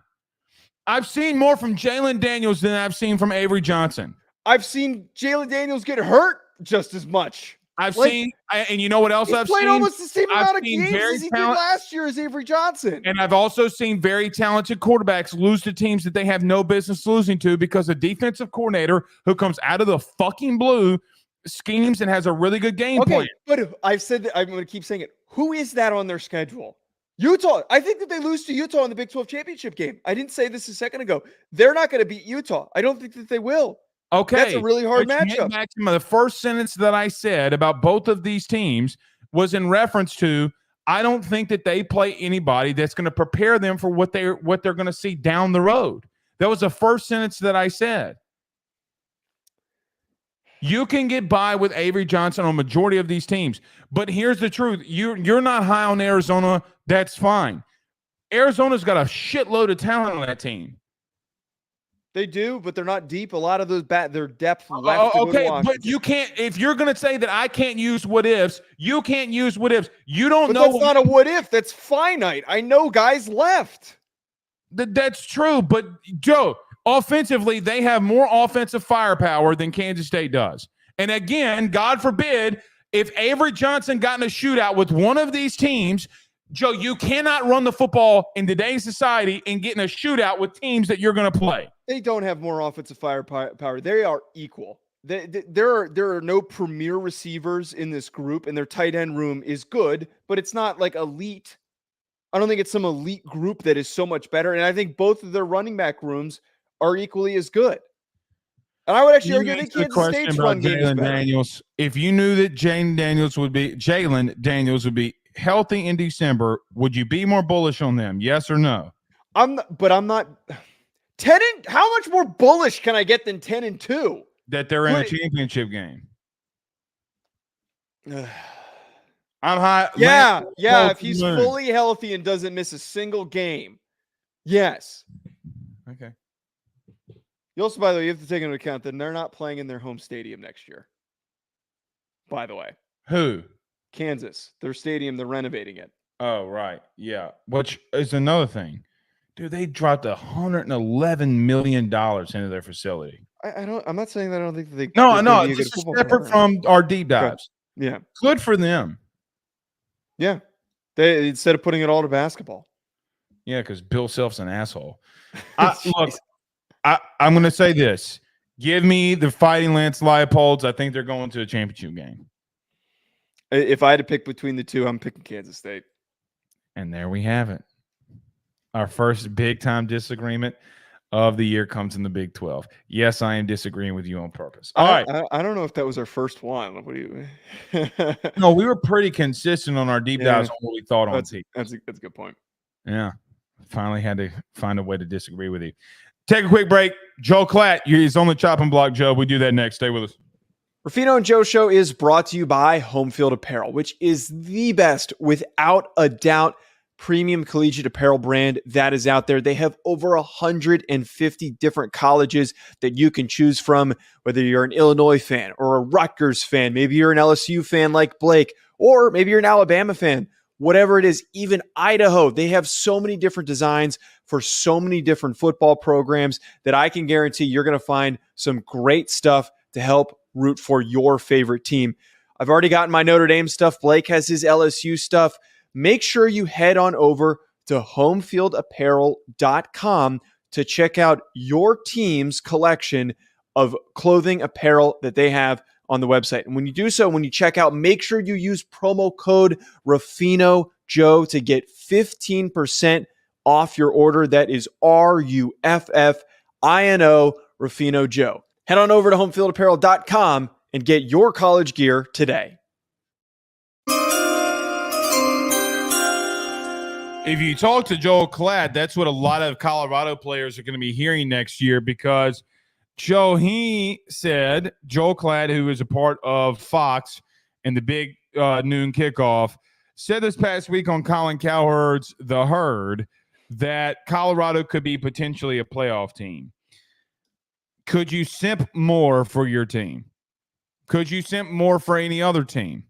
I've seen more from Jalon Daniels than I've seen from Avery Johnson. I've seen Jalon Daniels get hurt just as much. And you know what else I've seen? Played almost the same amount of games as he did last year as Avery Johnson. And I've also seen very talented quarterbacks lose to teams that they have no business losing to because a defensive coordinator who comes out of the fucking blue schemes and has a really good game plan. But I've said that, I'm going to keep saying it. Who is that on their schedule? Utah. I think that they lose to Utah in the Big 12 championship game. I didn't say this a second ago. They're not going to beat Utah. I don't think that they will. Okay. That's a really hard matchup. The first sentence that I said about both of these teams was in reference to, I don't think that they play anybody that's going to prepare them for what they're going to see down the road. That was the first sentence that I said. You can get by with Avery Johnson on a majority of these teams, but here's the truth. You're not high on Arizona. That's fine. Arizona's got a shitload of talent on that team. They do, but they're not deep. A lot of those their depth left. But you can't. If you're going to say that I can't use what ifs, you can't use what ifs. You don't know. That's not a what if. That's finite. I know guys left. That's true, but Joe, offensively, they have more offensive firepower than Kansas State does. And again, God forbid, if Avery Johnson got in a shootout with one of these teams. Joe, you cannot run the football in today's society and get in a shootout with teams that you're going to play. They don't have more offensive firepower. They are equal. There are no premier receivers in this group, and their tight end room is good, but it's not like elite. I don't think it's some elite group that is so much better. And I think both of their running back rooms are equally as good. And I would actually argue that Kansas State's run game is better. Daniels, if you knew that Jalon Daniels would be healthy in December, would you be more bullish on them? Yes or no? I'm not 10 and how much more bullish can I get than 10-2? That they're in a championship game. I'm high. Yeah. If he's fully healthy and doesn't miss a single game, Yes. Okay. You also, by the way, you have to take into account that they're not playing in their home stadium next year. By the way, Who? Kansas, their stadium, they're renovating it. Oh, right. Yeah. Which is another thing. Dude, they dropped $111 million into their facility. I'm not saying that I don't think that they're No, gonna be a this good is football separate program. from our deep Okay. dives. Yeah. Good for them. Yeah. They instead of putting it all to basketball. Yeah, because Bill Self's an asshole. Jeez. Look, I'm going to say this. Give me the Fighting Lance Leipolds. I think they're going to a championship game. If I had to pick between the two, I'm picking Kansas State. And there we have it. Our first big-time disagreement of the year comes in the Big 12. Yes, I am disagreeing with you on purpose. All right. I don't know if that was our first one. What do you? No, we were pretty consistent on our deep dives on what we thought on team. That's a good point. Yeah. Finally had to find a way to disagree with you. Take a quick break. Joe Klatt, he's on the chopping block, Joe. We do that next. Stay with us. Ruffino and Joe Show is brought to you by Home Field Apparel, which is the best, without a doubt, premium collegiate apparel brand that is out there. They have over 150 different colleges that you can choose from, whether you're an Illinois fan or a Rutgers fan, maybe you're an LSU fan like Blake, or maybe you're an Alabama fan. Whatever it is, even Idaho, they have so many different designs for so many different football programs that I can guarantee you're going to find some great stuff to help root for your favorite team. I've already gotten my Notre Dame stuff. Blake has his LSU stuff. Make sure you head on over to homefieldapparel.com to check out your team's collection of clothing apparel that they have on the website. And when you do so, when you check out, make sure you use promo code Ruffino Joe to get 15% off your order. That is RUFFINO Ruffino Joe. Head on over to homefieldapparel.com and get your college gear today. If you talk to Joel Klatt, that's what a lot of Colorado players are going to be hearing next year, because Joel Klatt, who is a part of Fox and the big noon kickoff, said this past week on Colin Cowherd's The Herd that Colorado could be potentially a playoff team. Could you simp more for your team? Could you simp more for any other team?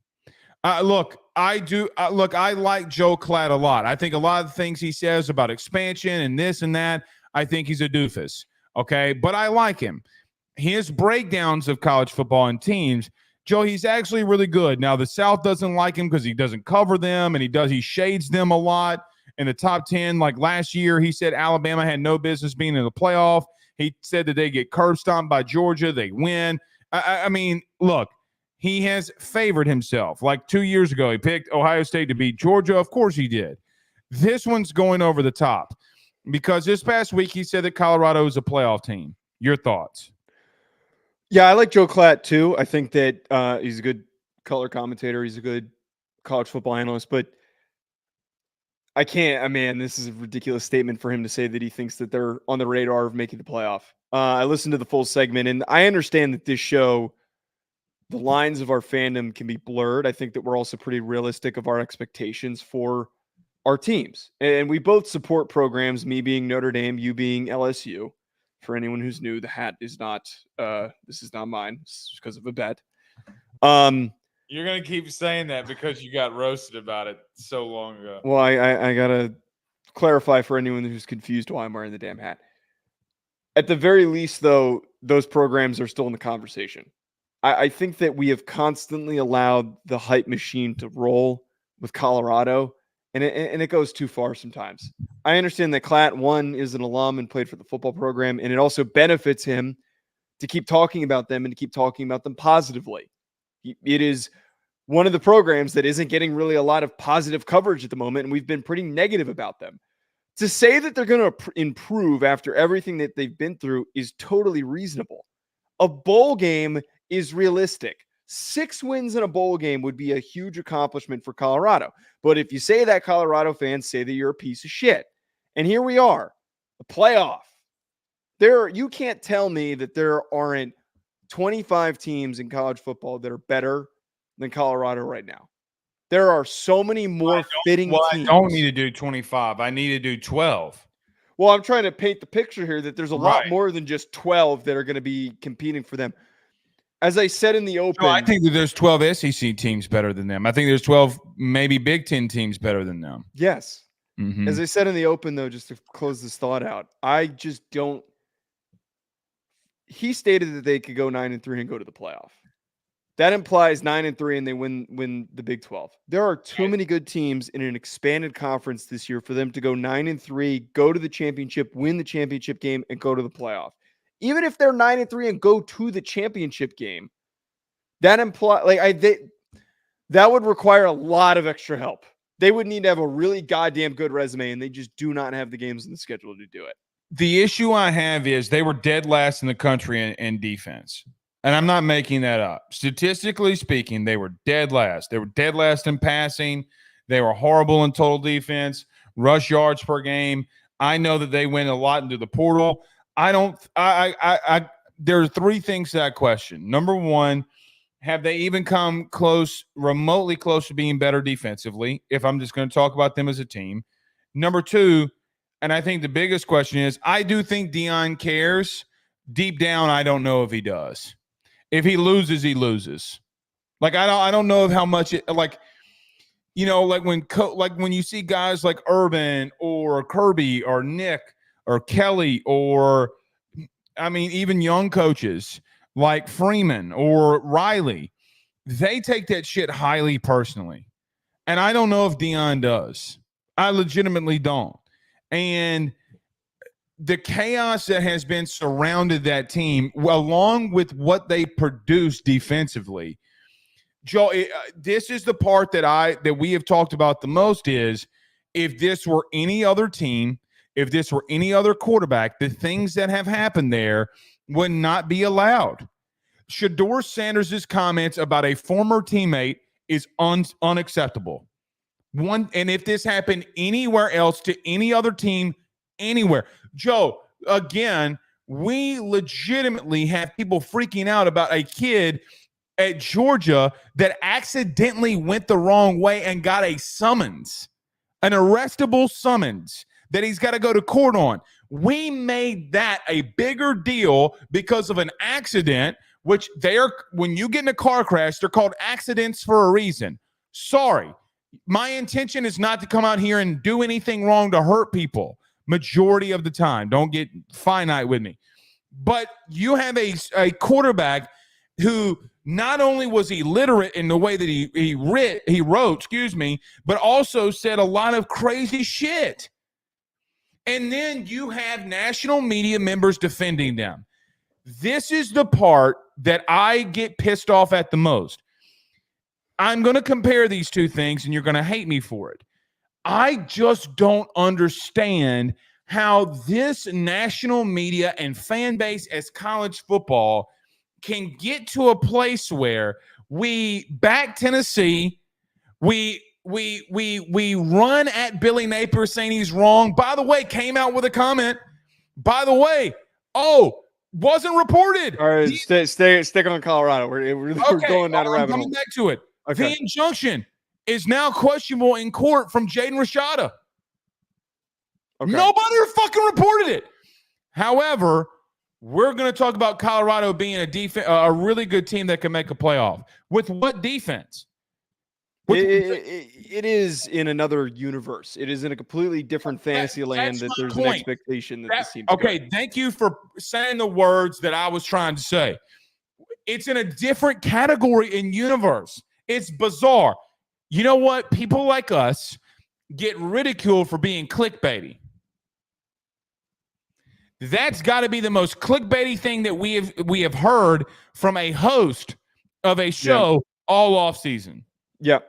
Look, I like Joe Klatt a lot. I think a lot of the things he says about expansion and this and that, I think he's a doofus. Okay, but I like him. His breakdowns of college football and teams, Joe, he's actually really good. Now, the South doesn't like him because he doesn't cover them, and he shades them a lot. In the top 10, like last year, he said Alabama had no business being in the playoff. He said that they get curb stomped by Georgia. They win. I mean, look, he has favored himself. Like 2 years ago, he picked Ohio State to beat Georgia. Of course he did. This one's going over the top because this past week he said that Colorado is a playoff team. Your thoughts? Yeah, I like Joe Klatt too. I think that he's a good color commentator. He's a good college football analyst, but this is a ridiculous statement for him to say that he thinks that they're on the radar of making the playoff. I listened to the full segment, and I understand that this show, the lines of our fandom can be blurred. I think that we're also pretty realistic of our expectations for our teams. And we both support programs, me being Notre Dame, you being LSU. For anyone who's new, the hat is not, this is not mine. It's because of a bet. You're going to keep saying that because you got roasted about it so long ago. Well, I got to clarify for anyone who's confused why I'm wearing the damn hat. At the very least, though, those programs are still in the conversation. I think that we have constantly allowed the hype machine to roll with Colorado, and it goes too far sometimes. I understand that Klatt, one, is an alum and played for the football program, and it also benefits him to keep talking about them and to keep talking about them positively. It is one of the programs that isn't getting really a lot of positive coverage at the moment, and we've been pretty negative about them. To say that they're going to improve after everything that they've been through is totally reasonable. A bowl game is realistic. 6 wins in a bowl game would be a huge accomplishment for Colorado. But if you say that, Colorado fans say that you're a piece of shit. And here we are, a playoff. You can't tell me that there aren't 25 teams in college football that are better than Colorado right now. There are so many more fitting teams. I don't need to do 25. I need to do 12. Well, I'm trying to paint the picture here that there's a lot Right. more than just 12 that are going to be competing for them. As I said in the open, So I think that there's 12 SEC teams better than them. I think there's 12 maybe Big Ten teams better than them. yes. Mm-hmm. As I said in the open, though, just to close this thought out, I just don't. He stated that they could go 9-3 and go to the playoff. That implies 9-3 and they win the Big 12. There are too many good teams in an expanded conference this year for them to go 9-3, go to the championship, win the championship game, and go to the playoff. Even if they're 9-3 and go to the championship game, that that would require a lot of extra help. They would need to have a really goddamn good resume, and they just do not have the games in the schedule to do it. The issue I have is they were dead last in the country in defense. And I'm not making that up. Statistically speaking, they were dead last. They were dead last in passing. They were horrible in total defense, rush yards per game. I know that they went a lot into the portal. There are three things to that question. Number one, have they even come close, remotely close to being better defensively, if I'm just going to talk about them as a team? Number two, and I think the biggest question is, I do think DeLeone cares. Deep down, I don't know if he does. If he loses, he loses. Like I don't know of how much it, like, you know, like when you see guys like Urban or Kirby or Nick or Kelly or, I mean, even young coaches like Freeman or Riley, they take that shit highly personally. And I don't know if DeLeone does. I legitimately don't. And the chaos that has been surrounded that team, along with what they produce defensively, Joe, this is the part that we have talked about the most is if this were any other team, if this were any other quarterback, the things that have happened there would not be allowed. Shedeur Sanders' comments about a former teammate is unacceptable. And if this happened anywhere else to any other team, anywhere, Joe, again, we legitimately have people freaking out about a kid at Georgia that accidentally went the wrong way and got a summons, an arrestable summons that he's got to go to court on. We made that a bigger deal because of an accident, which when you get in a car crash, they're called accidents for a reason. Sorry. My intention is not to come out here and do anything wrong to hurt people. Majority of the time. Don't get finite with me. But you have a quarterback who not only was illiterate in the way that he wrote, but also said a lot of crazy shit. And then you have national media members defending them. This is the part that I get pissed off at the most. I'm going to compare these two things, and you're going to hate me for it. I just don't understand how this national media and fan base as college football can get to a place where we back Tennessee, we run at Billy Napier saying he's wrong. By the way, came out with a comment. By the way, wasn't reported. All right, stick on Colorado. We're going down a rabbit hole. Coming back to it. Okay. The injunction is now questionable in court from Jaden Rashada. Okay. Nobody fucking reported it. However, we're going to talk about Colorado being a really good team that can make a playoff. With what defense? It is in another universe. It is in a completely different fantasy land that there's an expectation that this team. Okay, thank you for saying the words that I was trying to say. It's in a different category in universe. It's bizarre. You know what? People like us get ridiculed for being clickbaity. That's got to be the most clickbaity thing that we have heard from a host of a show all off season. Yeah.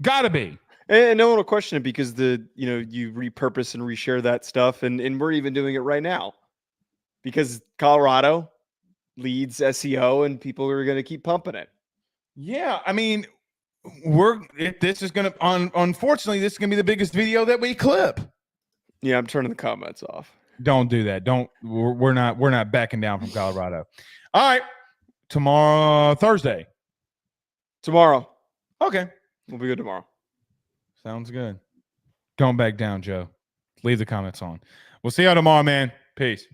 Got to be. And no one will question it because you repurpose and reshare that stuff. And we're even doing it right now because Colorado leads SEO and people are going to keep pumping it. Yeah. I mean, this is going to, unfortunately, this is going to be the biggest video that we clip. Yeah. I'm turning the comments off. Don't do that. We're not backing down from Colorado. All right. Thursday. Tomorrow. Okay. We'll be good tomorrow. Sounds good. Don't back down, Joe. Leave the comments on. We'll see y'all tomorrow, man. Peace.